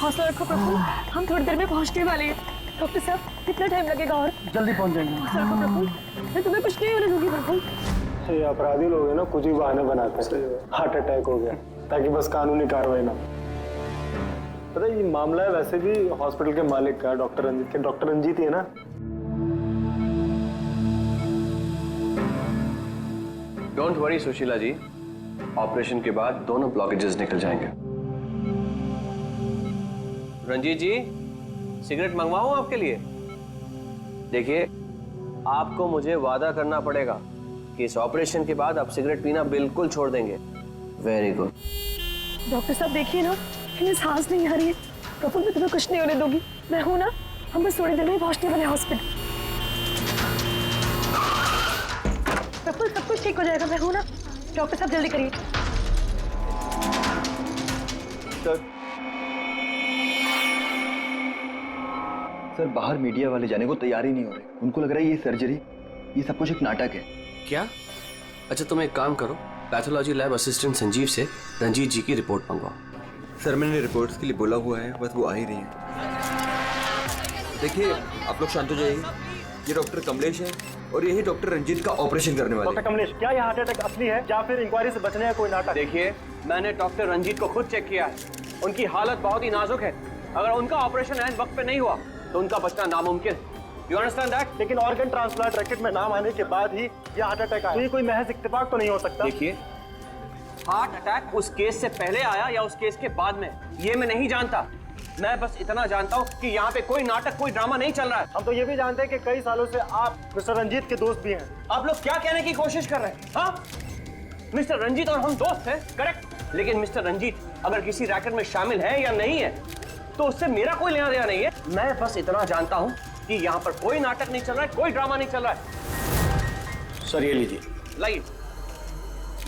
हौसला रखो प्रफुल्ल, हम थोड़ी देर में पहुंचने वाले हैं। डॉक्टर साहब कितना टाइम लगेगा और? जल्दी पहुंच जाएंगे। हौसला रखो प्रफुल्ल, मैं तुम्हें कुछ नहीं होने दूंगी प्रफुल्ल। ये अपराधी लोग हैं ना, कुछ ही बहाने बनाते हैं। हार्ट अटैक हो गया ताकि बस कानूनी कार्रवाई ना। पता है ये मामला है वैसे भी हॉस्पिटल के मालिक का, डॉक्टर रंजीत के। डॉक्टर रंजीत ही है ना? Don't worry Sushila ji, operation के बाद दोनों ब्लॉकेजेस निकल जाएंगे। रंजीत जी, सिगरेट मंगवाऊं आपके लिए? देखिए, आपको मुझे वादा करना पड़ेगा कि इस ऑपरेशन के बाद आप सिगरेट पीना बिल्कुल छोड़ देंगे। Very good. डॉक्टर साहब देखिए ना, इन्हें सांस नहीं आ रही है। प्रफुल्ल, मैं तुम्हें कुछ नहीं होने दूंगी, मैं हूं ना। हम बस थोड़ी देर में पहुंचने वाले हॉस्पिटल। प्रफुल्ल, सब कुछ ठीक हो जाएगा, मैं हूं ना। डॉक्टर साहब जल्दी करिए। सर बाहर मीडिया वाले जाने को तैयार ही नहीं हो रहे। उनको लग रहा है ये सर्जरी, ये सब कुछ एक नाटक है। क्या? अच्छा तुम एक काम करो, पैथोलॉजी लैब असिस्टेंट संजीव से रंजीत जी की रिपोर्ट मंगवाओ। सर मैंने रिपोर्ट्स के लिए बोला हुआ है, बस वो आ ही रही है। देखिए आप लोग शांत हो जाइए। ये डॉक्टर कमलेश है और यही डॉक्टर रंजीत का ऑपरेशन करने वाले। डॉक्टर कमलेश, क्या ये हार्ट अटैक असली है या फिर इंक्वायरी से बचने का कोई नाटक? देखिए, मैंने डॉक्टर रंजीत को खुद चेक किया है। उनकी हालत बहुत ही नाजुक है। अगर उनका ऑपरेशन ऐन वक्त पे नहीं हुआ तो उनका बचना नामुमकिन। You understand that? लेकिन ऑर्गन ट्रांसप्लांट रैकेट में नाम आने के बाद ही ये हार्ट अटैक आया। तो ये कोई महज इत्तेफाक तो नहीं हो सकता। देखिए, हार्ट अटैक उस केस से पहले आया या उस केस के बाद में, ये मैं नहीं जानता। मैं बस इतना जानता हूँ कि यहाँ पे कोई नाटक, कोई ड्रामा नहीं चल रहा है। हम तो ये भी जानते हैं कि कई सालों से आप मिस्टर रंजीत के दोस्त भी हैं। आप लोग क्या कहने की कोशिश कर रहे हैं? हाँ, मिस्टर रंजीत और हम दोस्त हैं, करेक्ट। लेकिन मिस्टर रंजीत अगर किसी रैकेट में शामिल है या नहीं है तो उससे मेरा कोई लेना देना नहीं है। मैं बस इतना जानता हूँ कि यहाँ पर कोई नाटक नहीं चल रहा है, कोई ड्रामा नहीं चल रहा है। सर ये लीजिए। लाइए,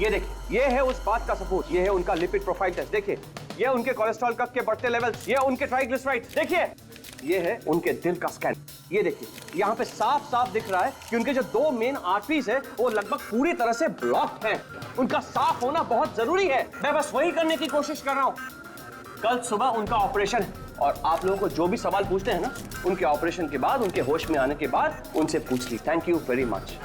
ये देखिए, ये है उस बात का सबूत। ये है उनका लिपिड प्रोफाइल टेस्ट। देखिए, ये उनके कोलेस्ट्रॉल कफ के बढ़ते लेवल्स, ये उनके ट्राइग्लिसराइड्स। देखिए, ये है उनके दिल का स्कैन। ये देखिए, यहाँ पे साफ साफ दिख रहा है कि उनके जो दो मेन आर्टरीज है वो लगभग पूरी तरह से ब्लॉक हैं। उनका साफ होना बहुत जरूरी है। मैं बस वही करने की कोशिश कर रहा हूँ। कल सुबह उनका ऑपरेशन है और आप लोगों को जो भी सवाल पूछते हैं ना, उनके ऑपरेशन के बाद, उनके होश में आने के बाद उनसे पूछ ली। Thank you very much.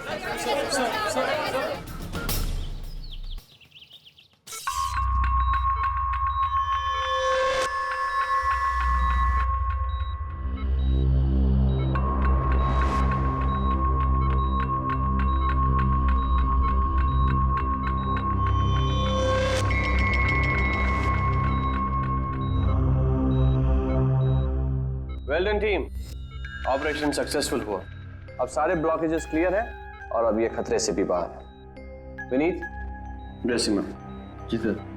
Well done team, operation successful हुआ। अब सारे ब्लॉकेजेस क्लियर हैं और अब ये खतरे से भी बाहर है। विनीत, ड्रेसिंग में। जी सर।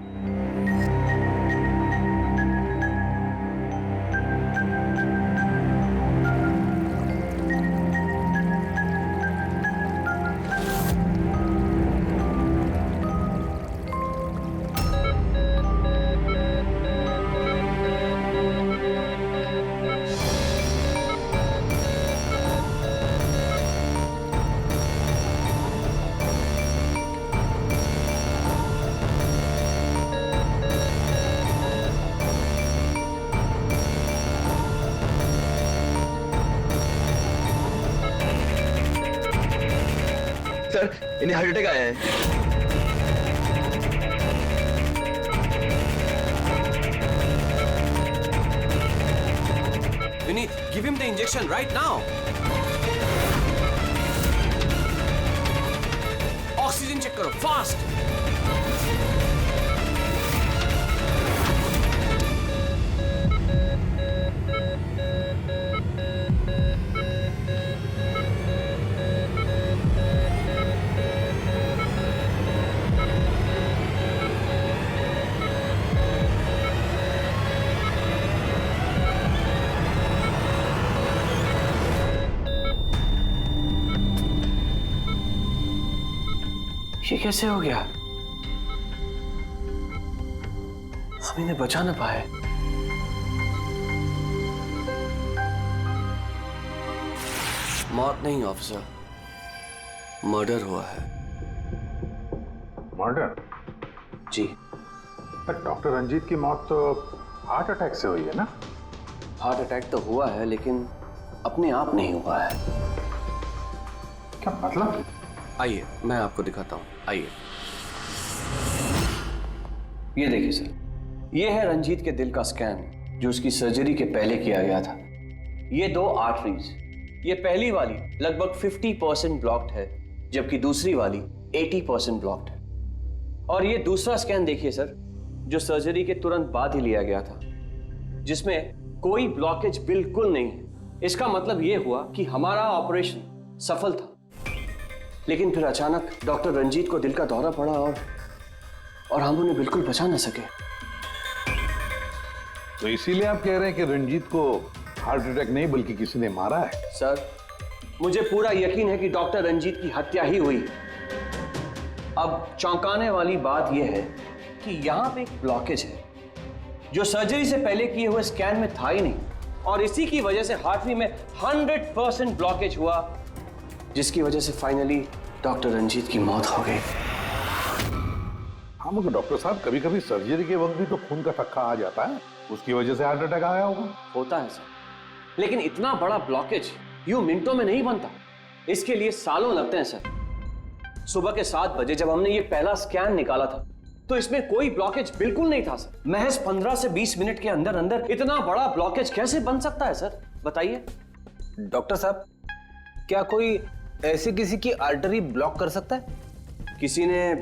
सर इन्हें हार्ट अटैक आया है। Vineet, give him the injection right now. Oxygen check करो फास्ट। ये कैसे हो गया? हम इन्हें बचा ना पाए। मौत नहीं ऑफिसर, मर्डर हुआ है। मर्डर? जी। पर डॉक्टर रंजीत की मौत तो हार्ट अटैक से हुई है ना? हार्ट अटैक तो हुआ है लेकिन अपने आप नहीं हुआ है। क्या मतलब? आइए मैं आपको दिखाता हूँ, आइए। ये देखिए सर, ये है रंजीत के दिल का स्कैन जो उसकी सर्जरी के पहले किया गया था। ये 2 आर्टरीज, ये पहली वाली लगभग 50% ब्लॉक्ड है जबकि दूसरी वाली 80% ब्लॉक्ड है। और ये दूसरा स्कैन देखिए सर, जो सर्जरी के तुरंत बाद ही लिया गया था, जिसमें कोई ब्लॉकेज बिल्कुल नहीं है। इसका मतलब ये हुआ कि हमारा ऑपरेशन सफल था। लेकिन फिर अचानक डॉक्टर रंजीत को दिल का दौरा पड़ा और हम उन्हें बिल्कुल बचा न सके। तो इसीलिए आप कह रहे हैं कि रंजीत को हार्ट अटैक नहीं बल्कि किसी ने मारा है? सर, मुझे पूरा यकीन है कि डॉक्टर रंजीत की हत्या ही हुई। अब चौंकाने वाली बात यह है कि यहां पे एक ब्लॉकेज है जो सर्जरी से पहले किए हुए स्कैन में था ही नहीं, और इसी की वजह से हार्टरी में 100% ब्लॉकेज हुआ, जिसकी वजह से फाइनली डॉक्टर रंजीत की मौत हो गई। हाँ मगर डॉक्टर साहब, कभी कभी सर्जरी के वक्त भी तो खून का थक्का आ जाता है, उसकी वजह से हार्ट अटैक आया होगा। होता है सर, लेकिन इतना बड़ा ब्लॉकेज यूं मिनटों में नहीं बनता, इसके लिए सालों लगते हैं सर। सुबह के 7 बजे जब हमने ये पहला स्कैन निकाला था तो इसमें कोई ब्लॉकेज बिल्कुल नहीं था सर। महज 15 से 20 मिनट के अंदर अंदर इतना बड़ा ब्लॉकेज कैसे बन सकता है सर, बताइए। डॉक्टर साहब, क्या कोई ऐसे किसी की आर्टरी ब्लॉक कर सकता है? किसी ने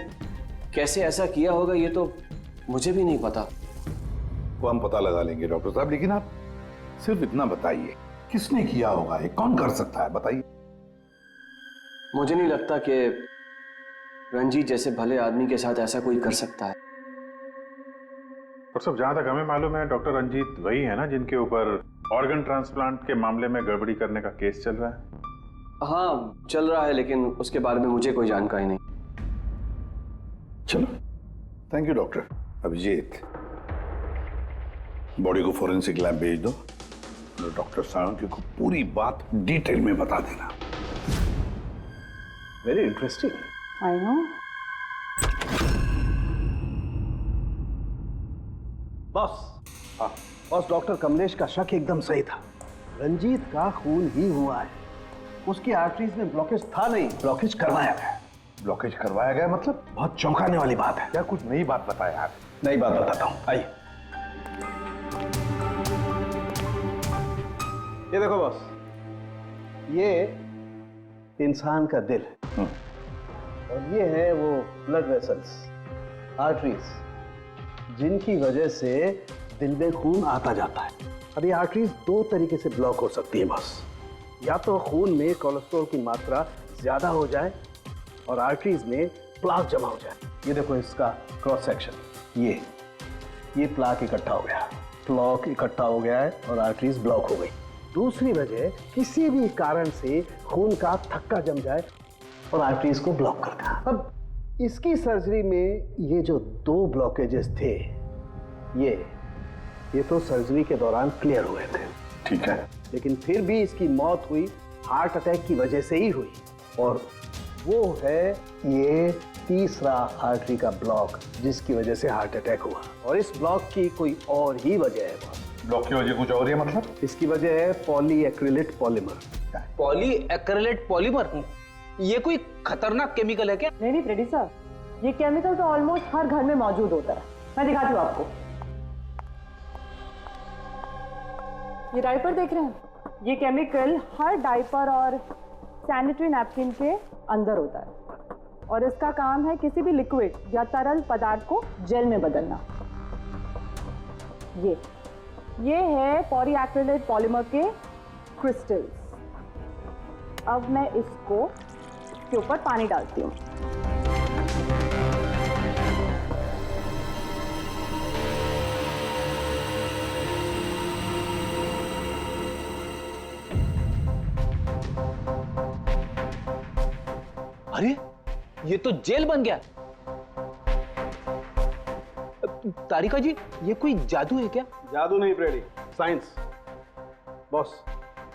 कैसे ऐसा किया होगा ये तो मुझे भी नहीं पता। वो हम पता लगा लेंगे डॉक्टर साहब, लेकिन आप सिर्फ इतना बताइए, किसने किया होगा, ये कौन कर सकता है, बताइए। मुझे नहीं लगता कि रंजीत जैसे भले आदमी के साथ ऐसा कोई कर सकता है। और सब जहां तक हमें मालूम है डॉक्टर रंजीत वही है ना जिनके ऊपर ऑर्गन ट्रांसप्लांट के मामले में गड़बड़ी करने का केस चल रहा है? हाँ चल रहा है, लेकिन उसके बारे में मुझे कोई जानकारी नहीं। चलो, thank you doctor. Abhijeet, body को फोरेंसिक लैब भेज दो और डॉक्टर साळुंखे को पूरी बात डिटेल में बता देना। Very interesting. I know. Boss, boss, doctor Kamlesh का शक एकदम सही था। रंजीत का खून ही हुआ है, उसकी आर्टरीज में ब्लॉकेज था नहीं, ब्लॉकेज करवाया गया। ब्लॉकेज करवाया गया मतलब? बहुत चौंकाने वाली बात है। क्या कुछ नई बात बताया आप? नई बात बताता हूँ, आइए। ये देखो बॉस, ये इंसान का दिल है और ये है वो ब्लड वेसल्स, आर्टरीज, जिनकी वजह से दिल में खून आता जाता है। अब ये आर्टरीज 2 तरीके से ब्लॉक हो सकती है बॉस। या तो खून में कोलेस्ट्रॉल की मात्रा ज्यादा हो जाए और आर्टरीज में प्लाक जमा हो जाए। ये देखो इसका क्रॉस सेक्शन, ये प्लाक इकट्ठा हो गया, प्लाक इकट्ठा हो गया है और आर्टरीज ब्लॉक हो गई। दूसरी वजह, किसी भी कारण से खून का थक्का जम जाए और आर्टरीज को ब्लॉक कर देना। अब इसकी सर्जरी में ये जो 2 ब्लॉकेजेस थे, ये तो सर्जरी के दौरान क्लियर हुए थे, ठीक है, लेकिन फिर भी इसकी मौत हुई हार्ट अटैक की वजह से ही हुई। और वो है ये तीसरा आर्टरी का ब्लॉक, जिसकी वजह से हार्ट अटैक हुआ। और इस ब्लॉक की कोई और ही वजह है बॉस। ब्लॉक की वजह कुछ और है मतलब? इसकी वजह है पॉलीएक्रिलेट पॉलीमर। Polyacrylate polymer? ये कोई खतरनाक केमिकल है क्या? नहीं फ्रेडी साहब, ये केमिकल तो ऑलमोस्ट हर घर में मौजूद होता है। मैं दिखाती हूँ आपको। ये डायपर देख रहे हैं, ये केमिकल हर डायपर और सैनिटरी नैपकिन के अंदर होता है और इसका काम है किसी भी लिक्विड या तरल पदार्थ को जेल में बदलना। ये है पॉलीएक्रिलेट पॉलीमर के क्रिस्टल्स। अब मैं इसको के ऊपर पानी डालती हूँ। अरे ये तो जेल बन गया। तारिका जी, ये कोई जादू है क्या? जादू नहीं फ्रेडी, साइंस। बॉस,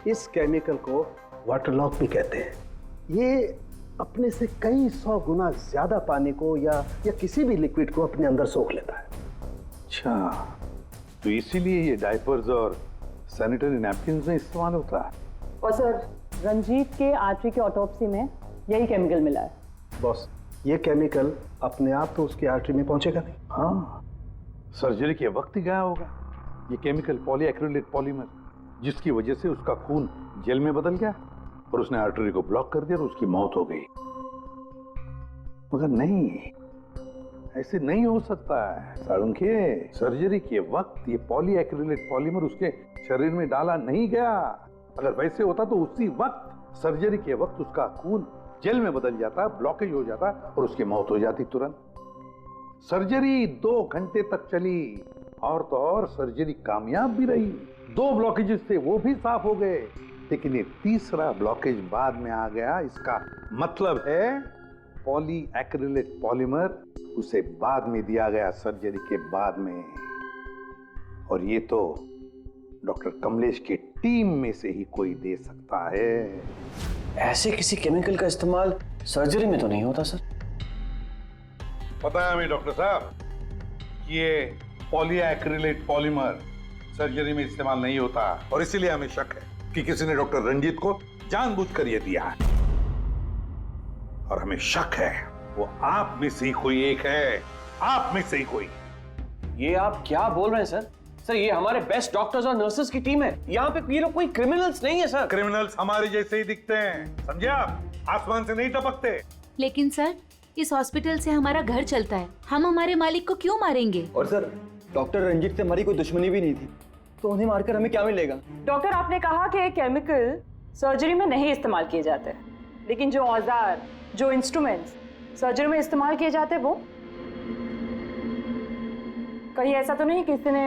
इस केमिकल को वाटर लॉक भी कहते हैं। ये अपने से कई 100 गुना ज्यादा पानी को या किसी भी लिक्विड को अपने अंदर सोख लेता है। अच्छा, तो इसीलिए ये डायपर्स और सैनिटरी नैपकिन में इस्तेमाल होता है। और सर, रंजीत के आर्टरी के ऑटोप्सी में यही केमिकल मिला है। बॉस, ये केमिकल अपने आप तो उसकी आर्टरी में पहुंचेगा नहीं। हाँ, सर्जरी के वक्त ही गया होगा। ये केमिकल पॉलीएक्रिलेट पॉलीमर, जिसकी वजह से उसका खून जेल में बदल गया और उसने आर्टरी को ब्लॉक कर दिया और उसकी मौत हो गई। मगर नहीं, ऐसे नहीं हो सकता है साळुंखे। सर्जरी के वक्त ये पॉलीएक्रिलेट पॉलीमर उसके शरीर में डाला नहीं गया। अगर वैसे होता तो उसी वक्त सर्जरी के वक्त उसका खून जेल में बदल जाता, ब्लॉकेज हो जाता और उसकी मौत हो जाती तुरंत। सर्जरी 2 घंटे तक चली और तो और सर्जरी कामयाब भी रही। 2 ब्लॉकेजेस थे, वो भी साफ हो गए, लेकिन ये तीसरा ब्लॉकेज बाद में आ गया। इसका मतलब है पॉलीएक्रिलेट पॉलीमर उसे बाद में दिया गया, सर्जरी के बाद में। और ये तो डॉक्टर कमलेश की टीम में से ही कोई दे सकता है। ऐसे किसी केमिकल का इस्तेमाल सर्जरी में तो नहीं होता सर। पता है हमें डॉक्टर साहब, ये पॉलीएक्रिलेट पॉलीमर सर्जरी में इस्तेमाल नहीं होता और इसीलिए हमें शक है कि किसी ने डॉक्टर रंजीत को जानबूझकर ये दिया है। और हमें शक है वो आप में से ही कोई एक है, आप में से ही कोई। ये आप क्या बोल रहे हैं सर? सर, ये हमारे बेस्ट डॉक्टर्स और नर्सेस की टीम है। यहाँ पे ये लोग कोई क्रिमिनल्स नहीं है सर। क्रिमिनल्स हमारे जैसे ही दिखते हैं, समझे आप? आसमान से नहीं टपकते। लेकिन सर, इस हॉस्पिटल से हमारा घर चलता है, हम हमारे मालिक को क्यों मारेंगे? और सर, डॉक्टर रंजीत से हमारी कोई दुश्मनी भी नहीं थी, तो उन्हें मारकर हमें क्या मिलेगा? डॉक्टर, आपने कहा कि ये केमिकल सर्जरी में नहीं इस्तेमाल किए जाते, लेकिन जो औजार, जो इंस्ट्रूमेंट्स सर्जरी में इस्तेमाल किए जाते हैं, वो कहीं ऐसा तो नहीं किसी ने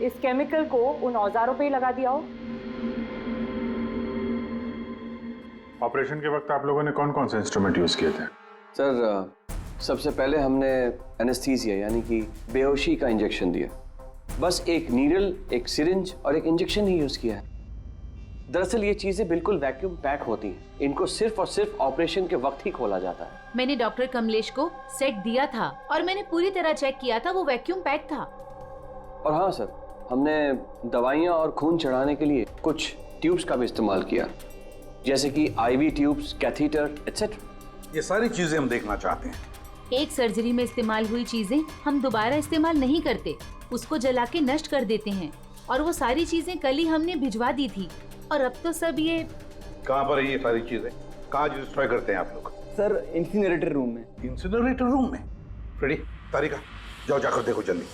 इस केमिकल को उन औजारों पे ही लगा दिया हो? ऑपरेशन के वक्त आप लोगों ने कौन कौन से इंस्ट्रूमेंट यूज किए थे? सर, सबसे पहले हमने एनेस्थीसिया यानी कि बेहोशी का इंजेक्शन दिया। बस एक नीडल, एक सिरिंज और एक इंजेक्शन ही यूज किया है। दरअसल ये चीजें बिल्कुल वैक्यूम पैक होती हैं। इनको सिर्फ और सिर्फ ऑपरेशन के वक्त ही खोला जाता है। मैंने डॉक्टर कमलेश को सेट दिया था और मैंने पूरी तरह चेक किया था, वो वैक्यूम पैक था। और हाँ सर, हमने दवाइयाँ और खून चढ़ाने के लिए कुछ ट्यूब्स का भी इस्तेमाल किया, जैसे कि IV ट्यूब्स, कैथीटर एटसेट्रा। ये सारी चीजें हम देखना चाहते हैं। एक सर्जरी में इस्तेमाल हुई चीजें हम दोबारा इस्तेमाल नहीं करते, उसको जला के नष्ट कर देते हैं। और वो सारी चीजें कल ही हमने भिजवा दी थी और अब तो सब ये कहाँ पर है ये सारी चीजें? कहाँ डिस्ट्रॉय करते हैं आप लोग? सर, इंसिनरेटर रूम में। इंसिनरेटर रूम में? फ्रेडी, तारिका, जाओ जाकर देखो जल्दी।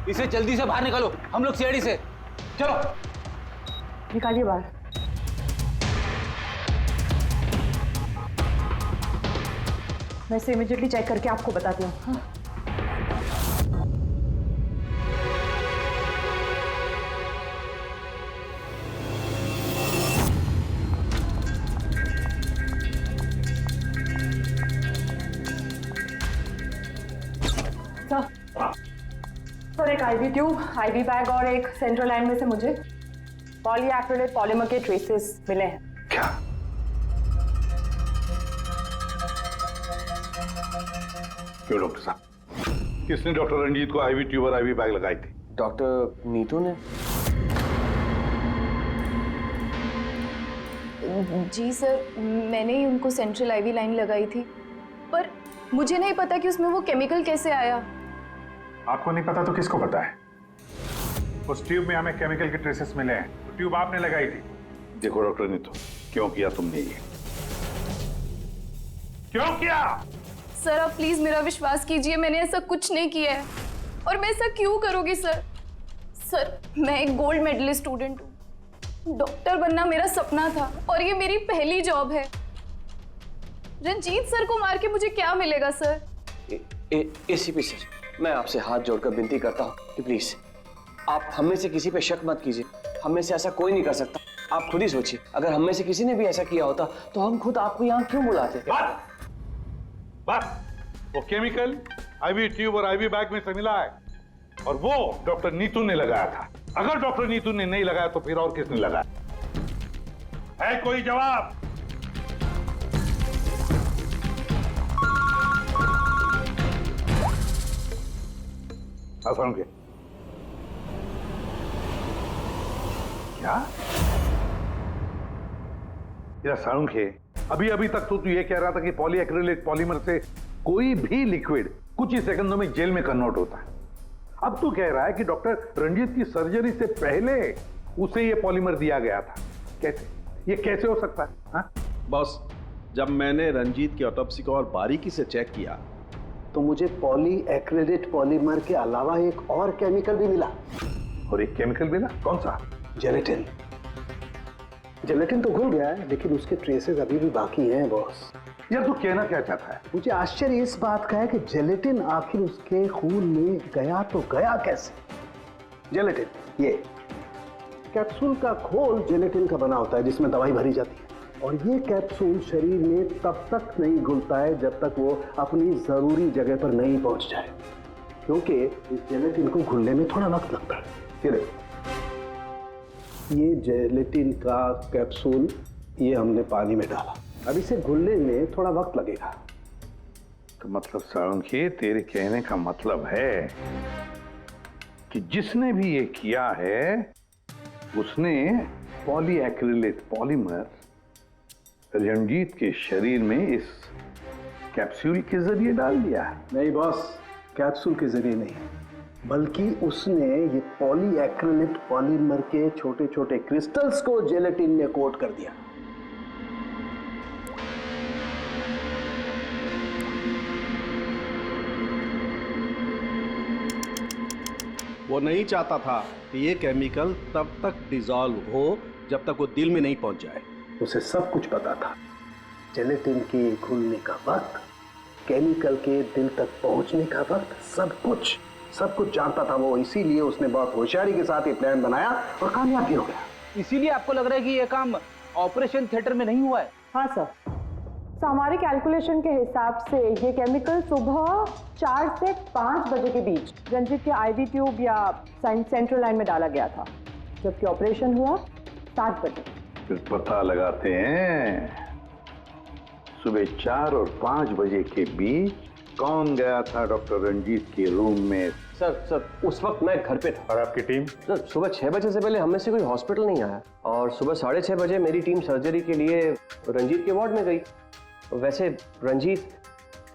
इसे जल्दी से बाहर निकालो, हम लोग सीढ़ी से। चलो निकालिए बाहर। मैं इसे इमीडिएटली चेक करके आपको बताती हूँ। हाँ? सर, एक IV ट्यूब, IV बैग और एक सेंट्रल लाइन में से मुझे पॉलीएक्रिलेट पॉलीमर के ट्रेसेस मिले हैं। क्या? क्यों डॉक्टर साहब? किसने डॉक्टर रंजीत को IV ट्यूब और IV बैग लगाई थी? डॉक्टर नीतू ने। जी सर, मैंने ही उनको सेंट्रल IV लाइन लगाई थी, पर मुझे नहीं पता कि उसमें वो केमिकल कैसे आया। आपको नहीं पता तो किसको पता है? उस ट्यूब में हमें केमिकल के ट्रेसेस मिले हैं, तो ट्यूब आपने लगाई थी। देखो डॉक्टर नीतू, क्यों किया तुमने ये? क्यों किया? सर आप प्लीज मेरा विश्वास कीजिए, मैंने ऐसा कुछ नहीं किया है। और मैं ऐसा क्यों करूंगी सर? सर मैं एक गोल्ड मेडलिस्ट स्टूडेंट हूँ, डॉक्टर बनना मेरा सपना था और ये मेरी पहली जॉब है। रंजीत सर को मार के मुझे क्या मिलेगा सर? एसीपी सर, मैं आपसे हाथ जोड़कर विनती करता हूँ कि प्लीज आप हम में से किसी पे शक मत कीजिए। हम में से ऐसा कोई नहीं कर सकता। आप खुद ही सोचिए, अगर हम में से किसी ने भी ऐसा किया होता तो हम खुद आपको यहाँ क्यों बुलाते? बस वो केमिकल आईवी ट्यूब और आईवी बैग में से मिला है और वो डॉक्टर नीतू ने लगाया था। अगर डॉक्टर नीतू ने नहीं लगाया तो फिर और किसने लगाया? है कोई जवाब? असंख्य क्या? सांख्य, अभी अभी तक तो तू ये कह रहा था कि पॉलीएक्रिलिक पॉलीमर से कोई भी लिक्विड कुछ ही सेकंडों में जेल में कन्वर्ट होता है। अब तू कह रहा है कि डॉक्टर रंजीत की सर्जरी से पहले उसे ये पॉलीमर दिया गया था। कैसे? ये कैसे हो सकता है? हाँ? बॉस, जब मैंने रंजीत की ऑटोप्सी को और बारीकी से चेक किया तो मुझे पॉलीएक्रिलेट पॉलीमर के अलावा एक और केमिकल भी मिला। और एक केमिकल मिला? कौन सा? जेलेटिन। जेलेटिन तो घुल गया है लेकिन उसके ट्रेसेस अभी भी बाकी हैं बॉस। यार तू कहना क्या चाहता है? मुझे आश्चर्य इस बात का है कि जेलेटिन आखिर उसके खून में गया तो गया कैसे? जेलेटिन, ये कैप्सूल का खोल जेलेटिन का बना होता है जिसमें दवाई भरी जाती है, और ये कैप्सूल शरीर में तब तक नहीं घुलता है जब तक वो अपनी जरूरी जगह पर नहीं पहुंच जाए, क्योंकि इस जेलेटिन को घुलने में थोड़ा वक्त लगता है। ये जेलेटिन का कैप्सूल ये हमने पानी में डाला, अब इसे घुलने में थोड़ा वक्त लगेगा। तो मतलब साळुंखे, तेरे कहने का मतलब है कि जिसने भी ये किया है उसने पॉलीएक्रिलेट पॉलीमर रंजीत के शरीर में इस कैप्सूल के जरिए डाल दिया। नहीं बॉस, कैप्सूल के जरिए नहीं, बल्कि उसने ये पॉलीएक्रिलेट पॉलीमर के छोटे छोटे क्रिस्टल्स को जेलेटिन में कोट कर दिया। वो नहीं चाहता था कि ये केमिकल तब तक डिसॉल्व हो जब तक वो दिल में नहीं पहुंच जाए। उसे सब कुछ पता था, जेलेटिन के घुलने का वक्त, केमिकल के दिल तक पहुंचने का वक्त, सब कुछ जानता था वो। इसीलिए उसने बहुत होशियारी के साथ ये प्लान बनाया और कामयाब भी हो गया। इसीलिए आपको लग रहा है कि ये काम ऑपरेशन थिएटर में नहीं हुआ है? हाँ सर, तो हमारे कैलकुलेशन के हिसाब से ये केमिकल सुबह 4 से 5 बजे के बीच रंजीत के आईवी ट्यूब या सेंट्रल लाइन में डाला गया था, जबकि ऑपरेशन हुआ 7 बजे। फिर पता लगाते हैं सुबह 4 और 5 बजे के बीच कौन गया था डॉक्टर रंजीत के रूम में। सर उस वक्त मैं घर पे था। और आपकी टीम? सर सुबह 6 बजे से पहले हम में से कोई हॉस्पिटल नहीं आया और सुबह 6:30 बजे मेरी टीम सर्जरी के लिए रंजीत के वार्ड में गई। वैसे रंजीत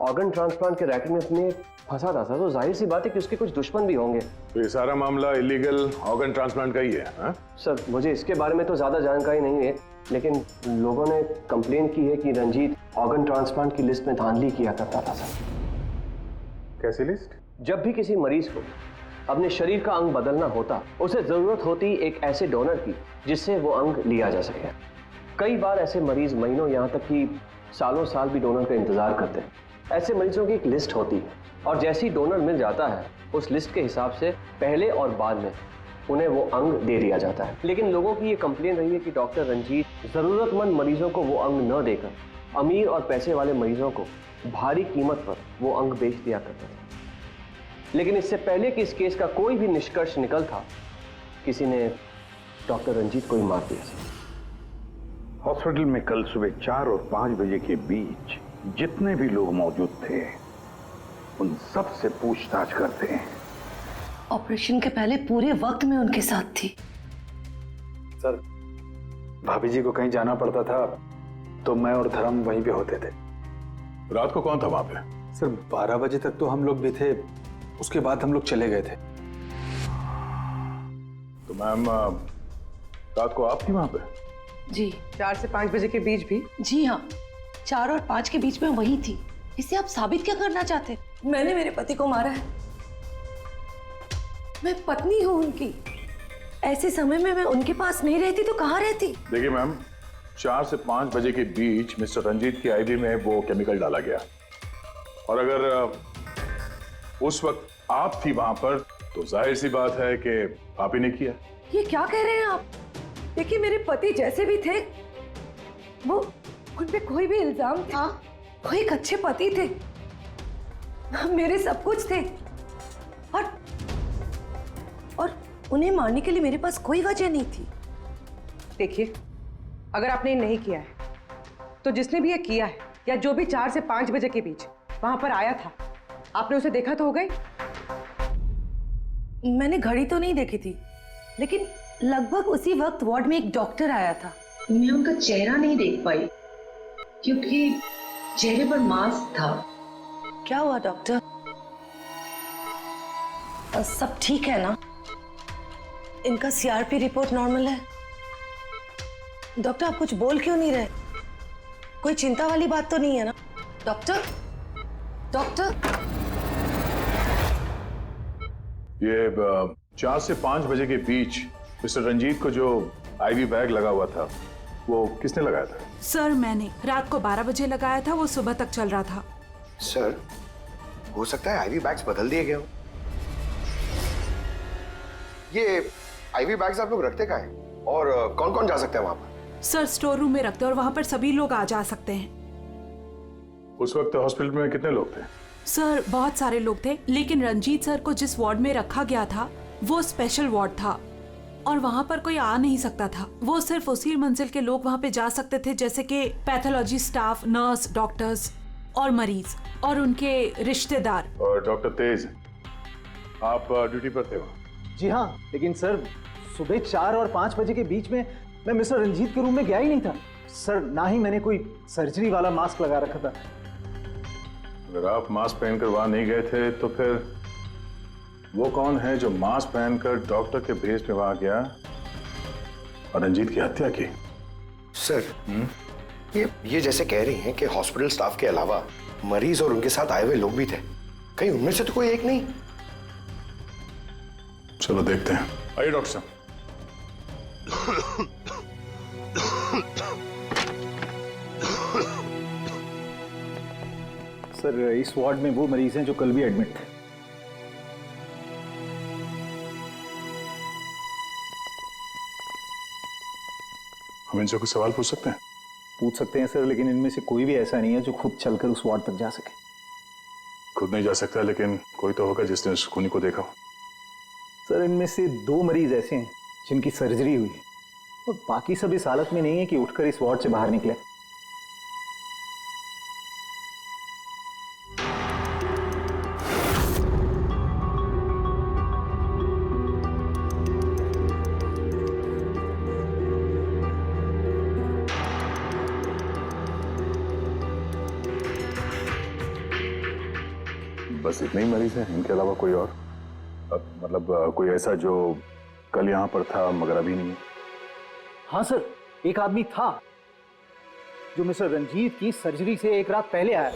ऑर्गन ट्रांसप्लांट के रैकेट में फंसा था, तो जाहिर सी बात है कि उसके कुछ दुश्मन भी होंगे। तो ये सारा मामला इलीगल ऑर्गन ट्रांसप्लांट का ही है? हाँ? सर मुझे इसके बारे में तो ज़्यादा जानकारी नहीं है, लेकिन लोगों ने कंप्लेन की है कि रंजीत ऑर्गन ट्रांसप्लांट की लिस्ट में धांधली किया करता था। सर कैसी लिस्ट? जब भी किसी मरीज को अपने शरीर का अंग बदलना होता, उसे ज़रूरत होती एक ऐसे डोनर की जिससे वो अंग लिया जा सके। कई बार ऐसे मरीज महीनों यहाँ तक कि सालों साल भी डोनर का इंतजार करते हैं। ऐसे मरीजों की एक लिस्ट होती है और जैसे ही डोनर मिल जाता है उस लिस्ट के हिसाब से पहले और बाद में उन्हें वो अंग दे दिया जाता है। लेकिन लोगों की ये कंप्लेन रही है कि डॉक्टर रंजीत ज़रूरतमंद मरीजों को वो अंग न देकर अमीर और पैसे वाले मरीजों को भारी कीमत पर वो अंग बेच दिया करता था। लेकिन इससे पहले कि इस केस का कोई भी निष्कर्ष निकल था, किसी ने डॉक्टर रंजीत को ही मार दिया। हॉस्पिटल में कल सुबह 4 और 5 बजे के बीच जितने भी लोग मौजूद थे उन सब से पूछताछ करते हैं। ऑपरेशन के पहले पूरे वक्त में उनके साथ थी। सर भाभी जी को कहीं जाना पड़ता था तो मैं और धर्म वहीं पे होते थे। रात को कौन था वहां पे? सर 12 बजे तक तो हम लोग भी थे, उसके बाद हम लोग चले गए थे। तो मैम रात को आप थी वहां पे? जी 4 से 5 बजे के बीच भी? जी हाँ, 4 और 5 के बीच में वही थी। इससे आप साबित क्या करना चाहते? मैंने मेरे पति को मारा है। मैं पत्नी हूँ उनकी। ऐसे समय में मैं उनके पास नहीं रहती तो कहाँ रहती? देखिए मैम, 4 से 5 बजे के बीच मिस्टर रंजीत की आईवी में वो केमिकल डाला गया, और अगर उस वक्त आप थी वहां पर तो जाहिर सी बात है कि आप ही ने किया। ये क्या कह रहे हैं आप? देखिए, मेरे पति जैसे भी थे, वो उन पे कोई भी इल्जाम था, वो एक अच्छे पति थे, मेरे सब कुछ थे, और उन्हें मारने के लिए मेरे पास कोई वजह नहीं थी। देखिए, अगर आपने नहीं किया है तो जिसने भी ये किया है या जो भी 4 से 5 बजे के बीच वहां पर आया था, आपने उसे देखा तो होगा ही। मैंने घड़ी तो नहीं देखी थी, लेकिन लगभग उसी वक्त वार्ड में एक डॉक्टर आया था। मैं उनका चेहरा नहीं देख पाई क्योंकि चेहरे पर मास्क था। क्या हुआ डॉक्टर? सब ठीक है ना? इनका सीआरपी रिपोर्ट नॉर्मल है। डॉक्टर, आप कुछ बोल क्यों नहीं रहे? कोई चिंता वाली बात तो नहीं है ना? Doctor, doctor. ये 4 से 5 बजे के बीच मिस्टर रंजीत को जो आईवी बैग लगा हुआ था, वो किसने लगाया था? सर, मैंने रात को 12 बजे लगाया था, वो सुबह तक चल रहा था। सर, हो सकता है आईवी बैग्स बदल दिए गए हो। ये आईवी बैग्स आप लोग रखते कहाँ हैं? और कौन कौन जा सकता है वहां पर? सर, स्टोर रूम में रखते हैं और वहां पर सभी लोग आ जा सकते हैं। उस वक्त हॉस्पिटल में कितने लोग थे? सर, बहुत सारे लोग थे, लेकिन रंजीत सर को जिस वार्ड में रखा गया था वो स्पेशल वार्ड था और वहां पर कोई आ नहीं सकता था। वो सिर्फ उसी मंजिल के लोग वहां पे जा सकते थे, जैसे कि पैथोलॉजी स्टाफ, नर्स, डॉक्टर्स और मरीज और उनके रिश्तेदार। और डॉक्टर तेज, आप ड्यूटी पर थे वहाँ? जी हाँ, लेकिन सर सुबह 4 और 5 बजे के बीच में मैं मिस्टर रंजीत के रूम में गया ही नहीं था सर। ना ही मैंने कोई सर्जरी वाला मास्क लगा रखा था। अगर आप मास्क पहनकर वहां नहीं गए थे तो फिर वो कौन है जो मास्क पहनकर डॉक्टर के भेस में वहां गया और रंजीत की हत्या की? सर, ये जैसे कह रही हैं कि हॉस्पिटल स्टाफ के अलावा मरीज और उनके साथ आए हुए लोग भी थे, कहीं उनमें से तो कोई एक नहीं? चलो देखते हैं। आइए डॉक्टर साहब। सर, इस वार्ड में वो मरीज हैं जो कल भी एडमिट थे। हम इनसे कुछ सवाल पूछ सकते हैं? पूछ सकते हैं सर, लेकिन इनमें से कोई भी ऐसा नहीं है जो खुद चलकर उस वार्ड तक जा सके। खुद नहीं जा सकता, लेकिन कोई तो होगा जिसने उस खूनी को देखा हो। सर, इनमें से 2 मरीज ऐसे हैं जिनकी सर्जरी हुई और बाकी सब इस हालत में नहीं है कि उठकर इस वार्ड से बाहर निकले। बस इतने ही मरीज हैं, इनके अलावा कोई और? मतलब कोई ऐसा जो कल यहाँ पर था मगर अभी नहीं है? हाँ सर, एक आदमी था जो मिस्टर रंजीत की सर्जरी से एक रात पहले आया।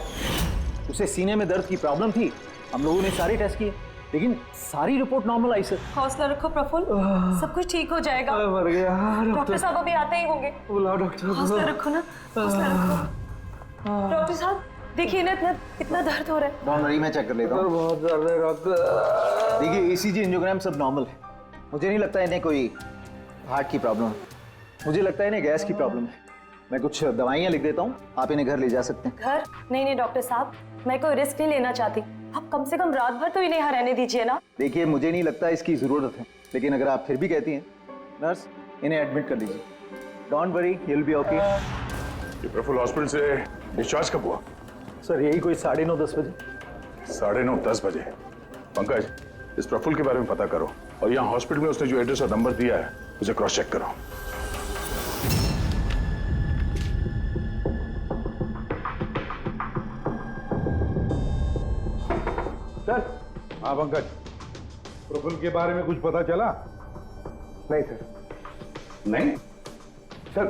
उसे सीने में दर्द की प्रॉब्लम थी। हम लोगों ने सारे टेस्ट किए, लेकिन सारी रिपोर्ट नॉर्मल आई सर। हौसला रखो प्रफुल्ल, सब कुछ ठीक हो जाएगा। मर गया। डॉक्टर साहब अभी आते ही होंगे। बुलाओ डॉक्टर। हौसला रखो ना, हौसला रखो। डॉक्टर साहब देखिए ना, इतना दर्द हो रहा है। डॉक्टर, मैं चेक कर लेता हूँ। बहुत दर्द है डॉक्टर। देखिए, ईसीजी, एंजियोग्राम सब नॉर्मल है। मुझे नहीं लगता इन्हें कोई हार्ट की प्रॉब्लम है। मुझे लगता है इन्हें गैस की प्रॉब्लम है। मैं कुछ दवाइयाँ लिख देता हूँ, आप इन्हें घर ले जा सकते हैं। घर? नहीं डॉक्टर साहब, मैं कोई रिस्क नहीं लेना चाहती। आप कम से कम रात भर तो इन्हें यहाँ रहने दीजिए ना। देखिए, मुझे नहीं लगता इसकी जरूरत है, लेकिन अगर आप फिर भी कहती हैं, नर्स इन्हें एडमिट कर दीजिए। Don't worry, he will be okay. ये प्रफुल्ल हॉस्पिटल से डिस्चार्ज कब हुआ? सर, यही कोई 9:30-10 बजे। 9:30-10 बजे? पंकज, इस प्रफुल्ल के बारे में पता करो और यहाँ हॉस्पिटल में उसने जो एड्रेस और नंबर दिया है उसे क्रॉस चेक करो। सर, हाँ पंकज, प्रफुल्ल के बारे में कुछ पता चला? नहीं सर। नहीं सर,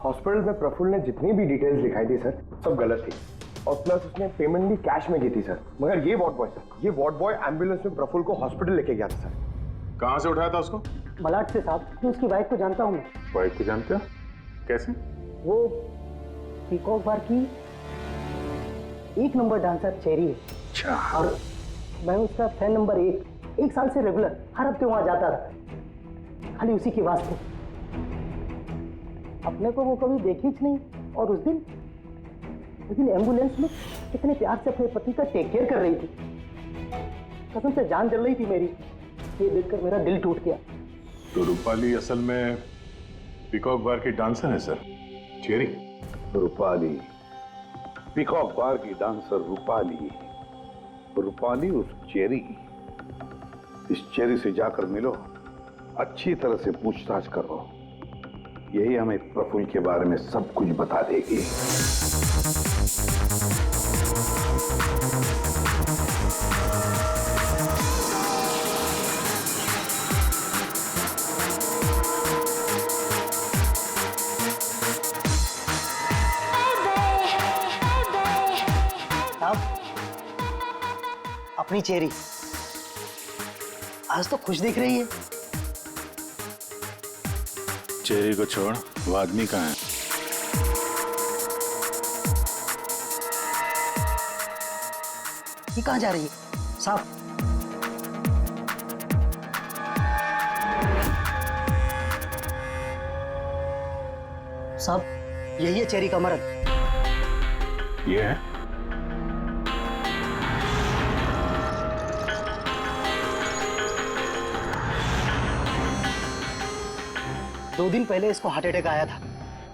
हॉस्पिटल में प्रफुल्ल ने जितनी भी डिटेल्स दिखाई थी सर, सब गलत थी। और प्लस उसने पेमेंट भी कैश में की थी सर। मगर ये वार्ड बॉय सर, ये वार्ड बॉय एम्बुलेंस में प्रफुल्ल को हॉस्पिटल लेके गया था सर। कहाँ से उठाया था उसको? मलाड से साहब। तो उसकी वाइफ को जानता हूँ मैं। वाइफ को जानते हो? कैसे? वो पीकॉक बार की 1 नंबर डांसर चेरी है। अच्छा। और मैं उसका फैन नंबर 1 साल से रेगुलर हर हफ्ते वहां जाता था, खाली उसी के वास्ते। अपने को वो कभी देखी ही नहीं। और उस दिन एम्बुलेंस में कितने प्यार से अपने पति का टेक केयर कर रही थी। कसम से जान जल रही थी मेरी। ये देखकर मेरा दिल टूट गया। तो रूपाली असल में पीकॉक बार की डांसर है सर, चेरी। रूपाली पीकॉक बार की डांसर रूपाली, रूपाली उस चेरी। इस चेरी से जाकर मिलो, अच्छी तरह से पूछताछ करो, यही हमें प्रफुल्ल के बारे में सब कुछ बता देगी। अपनी चेरी आज तो खुश दिख रही है। चेरी को छोड़, वो आदमी कहाँ है? ये कहाँ जा रही है साहब? साहब, यही है चेरी का मर्द। ये है? दो दिन पहले इसको हार्ट अटैक आया था।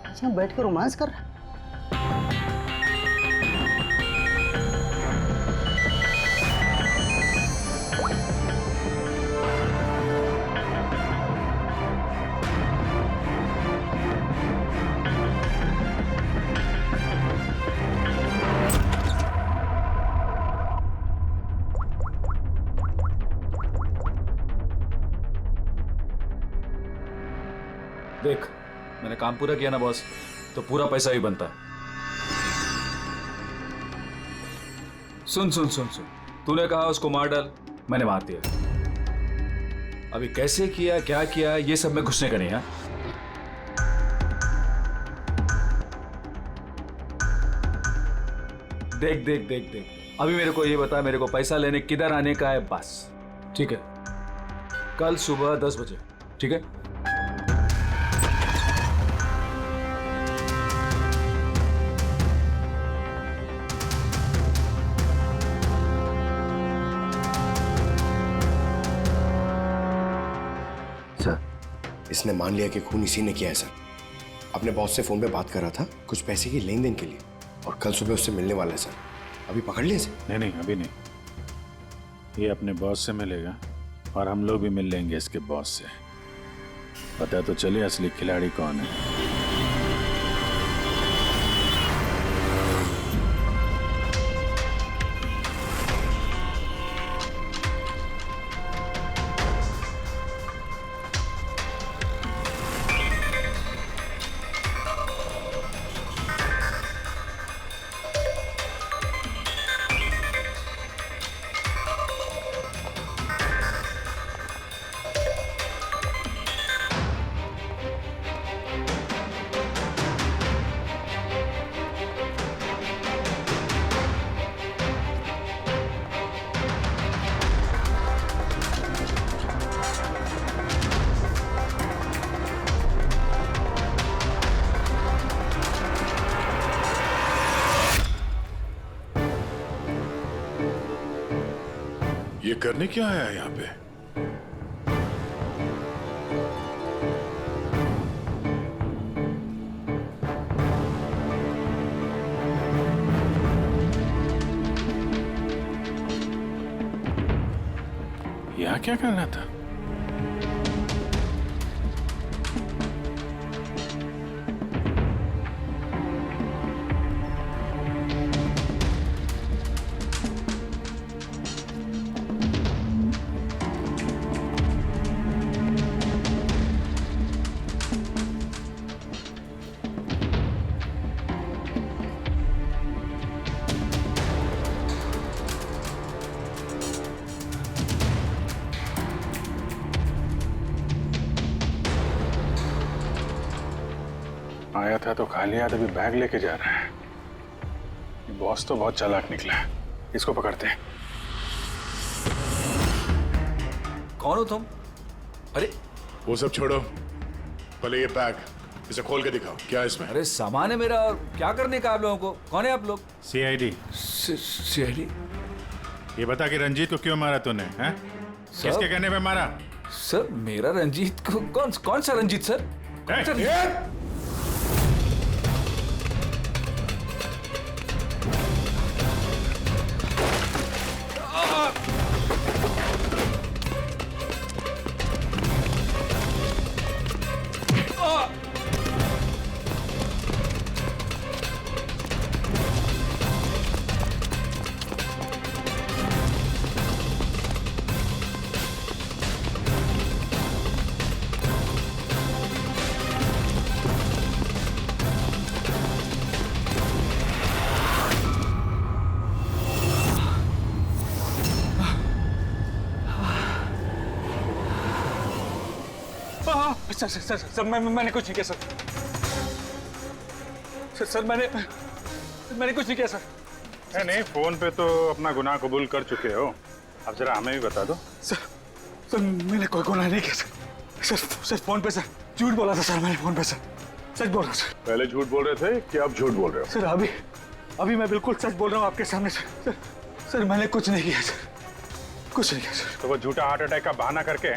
अच्छा, बैठ कर रोमांस कर रहा है। देख, मैंने काम पूरा किया ना बॉस, तो पूरा पैसा ही बनता है। सुन सुन सुन सुन, तूने कहा उसको मार डाल, मैंने मार दिया। अभी कैसे किया, क्या किया, ये सब में घुसने का नहीं है। देख देख देख देख, अभी मेरे को ये बता, मेरे को पैसा लेने किधर आने का है बस, ठीक है? कल सुबह 10 बजे, ठीक है? इसने मान लिया कि खून इसी ने किया है सर। अपने बॉस से फोन पे बात कर रहा था कुछ पैसे की लेन देन के लिए, और कल सुबह उससे मिलने वाला है सर। अभी पकड़ लिया इसे? नहीं नहीं, अभी नहीं। ये अपने बॉस से मिलेगा और हम लोग भी मिल लेंगे इसके बॉस से। पता तो चले असली खिलाड़ी कौन है। ये करने क्या आया यहाँ पे? यहाँ क्या कर रहा था? आया था तो खाली हाथ अभी बैग लेके जा रहा है। ये बॉस तो बहुत चालाक निकला है। इसको पकड़ते हैं। कौन हो तुम? अरे वो सब छोड़ो, पहले ये बैग इसे खोल के दिखाओ, क्या है इसमें? अरे सामान है मेरा, और क्या करने का आप लोगों को? कौन है आप लोग? सीआईडी। सीआईडी? ये बता कि रंजीत को क्यों मारा तूने? हैं? किसके कहने पे मारा? सर मेरा रंजीत को कौन सा रंजीत सर? कौन सा रंजीत? सर मैंने कुछ नहीं किया सर मैंने कुछ नहीं किया सर। नहीं, फोन पे तो अपना गुनाह कबूल कर चुके हो, अब जरा हमें भी बता दो। सर मैंने कोई गुनाह नहीं किया सर फोन पे सर झूठ बोला था सर, मैंने फोन पे सच बोल रहा हूँ सर। पहले झूठ बोल रहे थे कि अब झूठ बोल रहे हो? सर अभी मैं बिल्कुल सच बोल रहा हूँ आपके सामने सर मैंने कुछ नहीं किया सर, कुछ नहीं किया सर। तो वो झूठा हार्ट अटैक का बहाना करके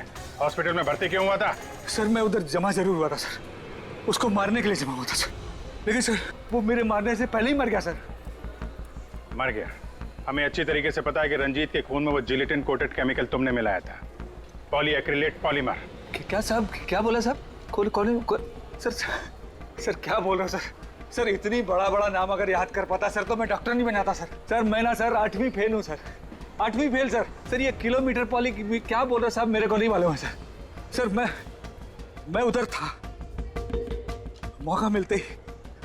हॉस्पिटल में भर्ती क्यों हुआ था? सर मैं उधर जमा जरूर हुआ था सर, उसको मारने के लिए जमा हुआ था सर, लेकिन सर वो मेरे मारने से पहले ही मर गया सर। मर गया? हमें अच्छी तरीके से पता है कि रंजीत के खून में वो जिलेटिन कोटेड केमिकल तुमने मिलाया था, पॉलीएक्रिलेट पॉलीमर। क्या साहब, क्या बोला साहब? सर क्या बोल रहे हो सर इतनी बड़ा नाम अगर याद कर पाता सर तो मैं डॉक्टर नहीं बनाता सर मैं ना सर 8वीं फेल हूँ सर, 8वीं फेल सर ये किलोमीटर पॉली क्या बोल रहे हो साहब, मेरे को नहीं मालूम है सर मैं उधर था, मौका मिलते ही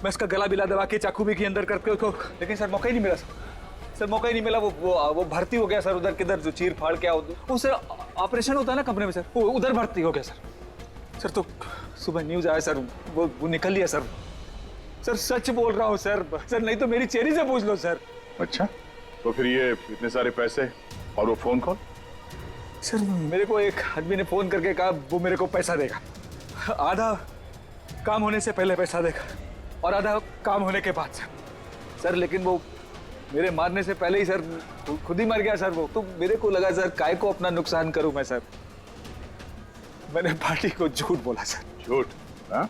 मैं उसका गला बिला दबा के चाकू भी के अंदर करके उसको, लेकिन सर मौका ही नहीं मिला सर मौका ही नहीं मिला। वो भर्ती हो गया सर उधर, किधर जो चीर फाड़ क्या वो सर ऑपरेशन होता है ना कमरे में सर, वो उधर भर्ती हो गया सर तो सुबह न्यूज आया सर, वो निकल लिया सर सच बोल रहा हूँ सर नहीं तो मेरी चेहरे से पूछ लो सर। अच्छा, तो फिर ये इतने सारे पैसे और वो फोन कॉल? सर मेरे को एक आदमी ने फोन करके कहा वो मेरे को पैसा देगा, आधा काम होने से पहले पैसा देगा और आधा काम होने के बाद सर लेकिन वो मेरे मारने से पहले ही सर खुद ही मर गया सर वो, तो मेरे को लगा सर काय को अपना नुकसान करूं मैं सर, मैंने पार्टी को झूठ बोला सर। झूठ? हाँ,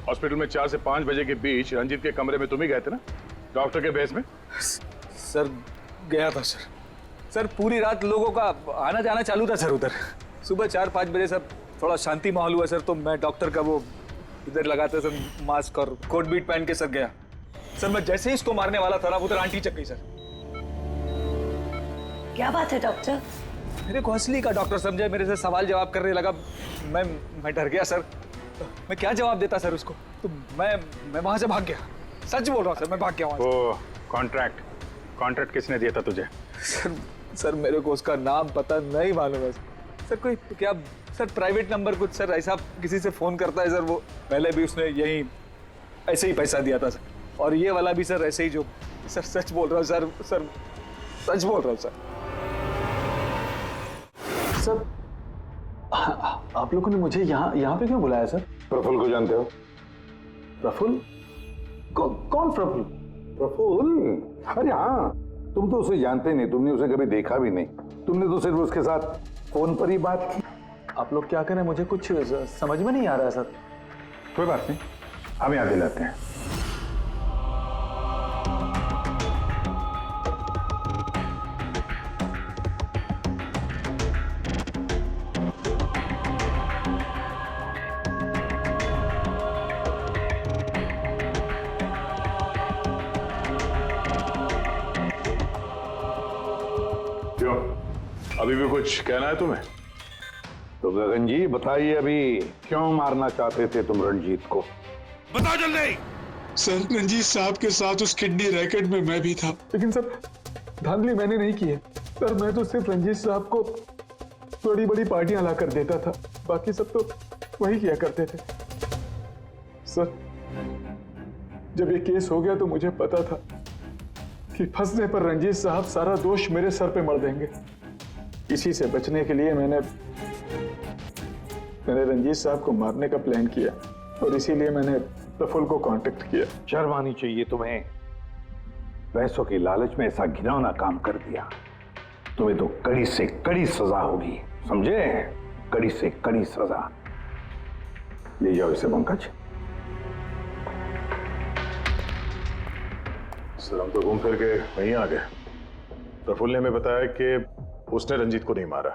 हॉस्पिटल में 4 से 5 बजे के बीच रंजीत के कमरे में तुम ही गए थे ना, डॉक्टर के भेस में? सर गया था सर पूरी रात लोगों का आना जाना चालू था सर उधर, सुबह 4-5 बजे सर थोड़ा शांति माहौल हुआ सर, तो मैं डॉक्टर का वो इधर लगाते सर मास्क और कोट बीट पहन के सर गया सर, मैं जैसे ही इसको मारने वाला था ना उधर आंटी चक गई सर। क्या बात है डॉक्टर? मेरे को असली का डॉक्टर समझे, मेरे से सवाल जवाब करने लगा, मैं डर गया सर, मैं क्या जवाब देता सर उसको, तो मैं वहां से भाग गया, सच बोल रहा हूँ सर मैं भाग गया वहां से। वो कॉन्ट्रैक्ट किसने दिया था तुझे? सर मेरे को उसका नाम पता नहीं मालूम है सर, कोई क्या सर प्राइवेट नंबर कुछ सर ऐसा किसी से फोन करता है सर, वो पहले भी उसने यही ऐसे ही पैसा दिया था सर, और ये वाला भी सर ऐसे ही जो सर सच बोल रहा हूँ सर सच बोल रहा हूँ सर आप लोगों ने मुझे यहाँ पे क्यों बुलाया सर? प्रफुल्ल को जानते हो? प्रफुल्ल? कौन प्रफुल्ल? प्रफुल्ल? अरे हाँ, तुम तो उसे जानते नहीं, तुमने उसे कभी देखा भी नहीं, तुमने तो सिर्फ उसके साथ फोन पर ही बात की। आप लोग क्या करें, मुझे कुछ समझ में नहीं आ रहा है सर। कोई बात नहीं, हम याद दिलाते हैं। अभी भी कुछ कहना है तुम्हें? तो गगन जी बताइए, अभी क्यों मारना चाहते थे तुम रंजीत को? बताओ जल्दी। सर रंजीत साहब के साथ उस किडनी रैकेट में मैं भी था। लेकिन सर धांधली मैंने नहीं की है सर, मैं तो सिर्फ रंजीत साहब को बड़ी बड़ी पार्टियां ला कर देता था, बाकी सब तो वही किया करते थे सर। जब ये केस हो गया तो मुझे पता था कि फंसने पर रंजीत साहब सारा दोष मेरे सर पे मढ़ देंगे। इसी से बचने के लिए मैंने रंजीत साहब को मारने का प्लान किया और इसीलिए मैंने प्रफुल्ल को कांटेक्ट किया। शर्म आनी चाहिए तुम्हें। पैसों की लालच में ऐसा घिनौना काम कर दिया। तुम्हें तो कड़ी से कड़ी सजा होगी, समझे? कड़ी से कड़ी सजा। ले जाओ इसे पंकज। सर हम तो घूम फिर के वहीं आ गए। प्रफुल्ल ने हमें बताया कि उसने रंजीत को नहीं मारा,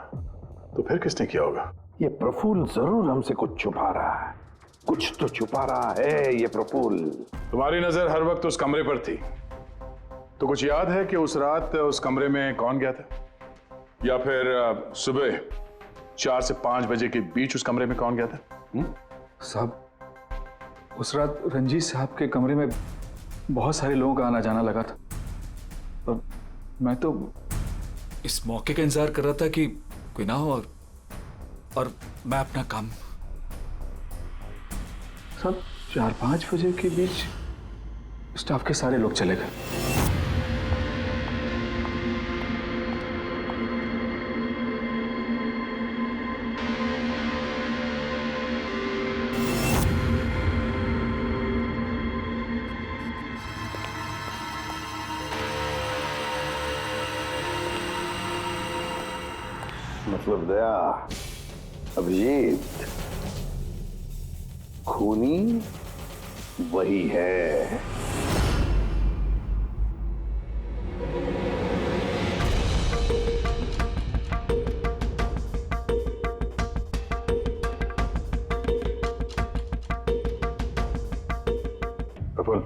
तो फिर किसने किया होगा? ये प्रफुल्ल जरूर हमसे कुछ छुपा रहा है। कुछ तो छुपा रहा है ये प्रफुल्ल। तुम्हारी नजर हर वक्त उस कमरे पर थी, तो कुछ याद है कि उस रात उस कमरे में कौन गया था? या फिर सुबह 4 से 5 बजे के बीच उस कमरे में कौन गया था? साहब, उस रात रंजीत साहब के कमरे में बहुत सारे लोगों का आना जाना लगा था और मैं तो इस मौके का इंतजार कर रहा था कि कोई ना हो और मैं अपना काम। सब 4-5 बजे के बीच स्टाफ के सारे लोग चले गए। मतलब दया, अभिजीत, खूनी वही है। Praful,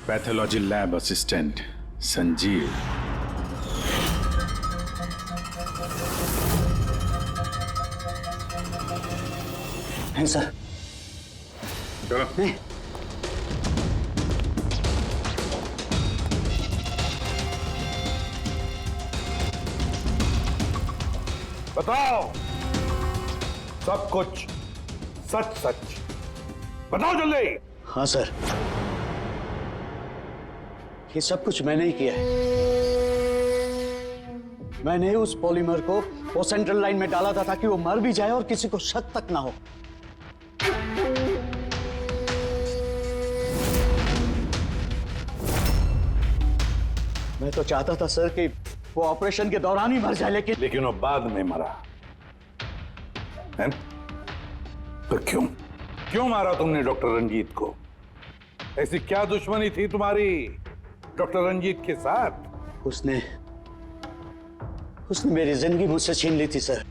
pathology lab assistant Sanjeev. हैं सर? चलो। बताओ सब कुछ, सच सच बताओ जल्दी। हाँ सर, ये सब कुछ मैंने ही किया है। मैंने उस पॉलीमर को वो सेंट्रल लाइन में डाला था ताकि वो मर भी जाए और किसी को शक तक ना हो। मैं तो चाहता था सर कि वो ऑपरेशन के दौरान ही मर जाए, लेकिन वो बाद में मरा है? तो क्यों मारा तुमने डॉक्टर रंजीत को? ऐसी क्या दुश्मनी थी तुम्हारी डॉक्टर रंजीत के साथ? उसने मेरी जिंदगी मुझसे छीन ली थी सर।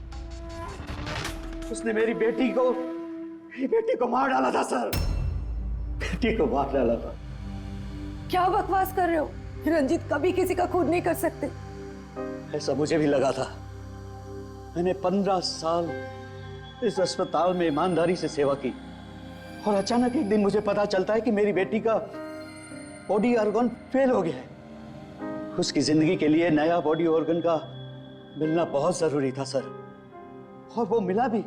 उसने मेरी बेटी को मार डाला था सर। बेटी को मार डाला था। क्या बकवास कर रहे हो? रंजीत कभी किसी का खून नहीं कर सकते। ऐसा मुझे भी लगा था। मैंने 15 साल इस अस्पताल में ईमानदारी से सेवा की और अचानक एक दिन मुझे पता चलता है कि मेरी बेटी का बॉडी ऑर्गन फेल हो गया है। उसकी जिंदगी के लिए नया बॉडी ऑर्गन का मिलना बहुत जरूरी था सर, और वो मिला भी।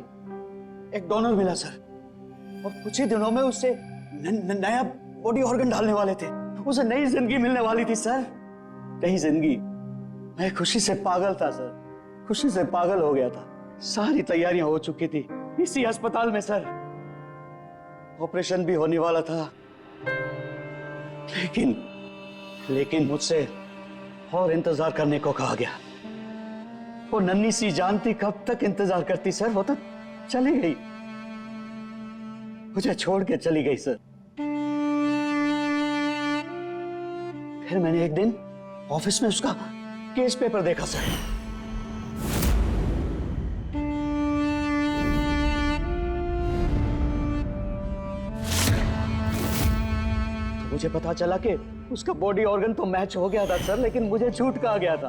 एक डोनर मिला सर, और कुछ ही दिनों में उससे नया बॉडी ऑर्गन डालने वाले थे। उसे नई जिंदगी मिलने वाली थी सर, नई जिंदगी। मैं खुशी से पागल था सर, खुशी से पागल हो गया था। सारी तैयारियां हो चुकी थी इसी अस्पताल में सर। ऑपरेशन भी होने वाला था, लेकिन मुझसे और इंतजार करने को कहा गया। वो नन्ही सी जानती कब तक इंतजार करती सर, वो तो चली गई, मुझे छोड़ के चली गई सर। फिर मैंने एक दिन ऑफिस में उसका केस पेपर देखा सर। तो मुझे पता चला कि उसका बॉडी ऑर्गन तो मैच हो गया था सर, लेकिन मुझे झूठ कहा गया था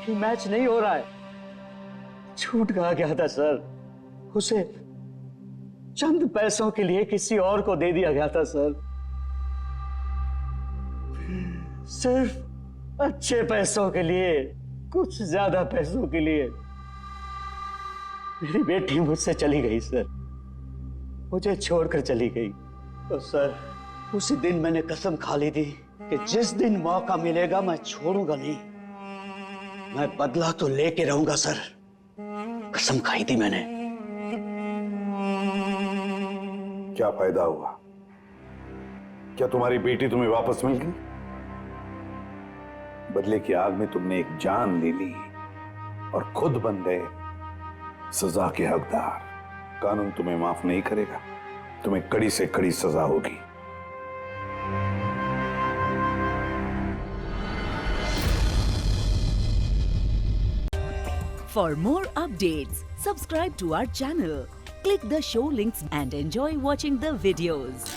कि मैच नहीं हो रहा है। झूठ कहा गया था सर, उसे चंद पैसों के लिए किसी और को दे दिया गया था सर, सिर्फ अच्छे पैसों के लिए, कुछ ज्यादा पैसों के लिए। मेरी बेटी मुझसे चली गई सर, मुझे छोड़कर चली गई। और सर उसी दिन मैंने कसम खा ली थी कि जिस दिन मौका मिलेगा मैं छोड़ूंगा नहीं, मैं बदला तो लेके रहूंगा सर, कसम खाई थी मैंने। क्या फायदा हुआ? क्या तुम्हारी बेटी तुम्हें वापस मिल गई? बदले की आग में तुमने एक जान ले ली और खुद बन गए सजा के हकदार। कानून तुम्हें माफ नहीं करेगा, तुम्हें कड़ी से कड़ी सजा होगी। For more updates, subscribe to our channel, click the show links and enjoy watching the videos.